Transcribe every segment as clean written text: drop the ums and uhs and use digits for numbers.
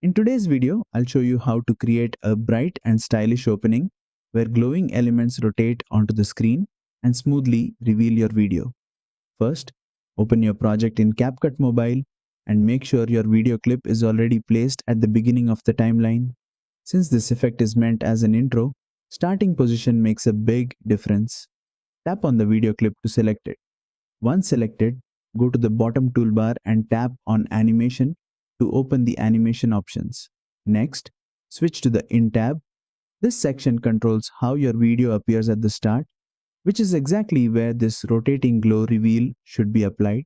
In today's video, I'll show you how to create a bright and stylish opening where glowing elements rotate onto the screen and smoothly reveal your video. First, open your project in CapCut Mobile and make sure your video clip is already placed at the beginning of the timeline. Since this effect is meant as an intro, starting position makes a big difference. Tap on the video clip to select it. Once selected, go to the bottom toolbar and tap on Animation to open the animation options. Next, switch to the In tab. This section controls how your video appears at the start, which is exactly where this rotating glow reveal should be applied.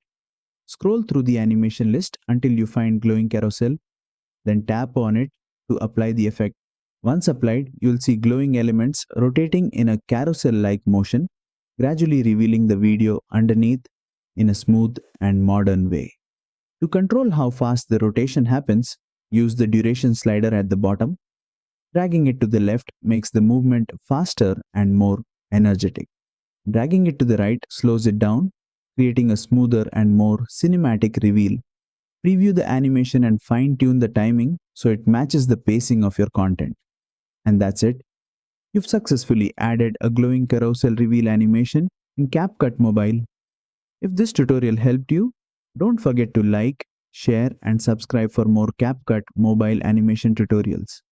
Scroll through the animation list until you find glowing carousel, then tap on it to apply the effect. Once applied, you'll see glowing elements rotating in a carousel-like motion, gradually revealing the video underneath in a smooth and modern way. To control how fast the rotation happens, use the duration slider at the bottom. Dragging it to the left makes the movement faster and more energetic. Dragging it to the right slows it down, creating a smoother and more cinematic reveal. Preview the animation and fine-tune the timing so it matches the pacing of your content. And that's it. You've successfully added a glowing carousel reveal animation in CapCut Mobile. If this tutorial helped you, don't forget to like, share and subscribe for more CapCut Mobile animation tutorials.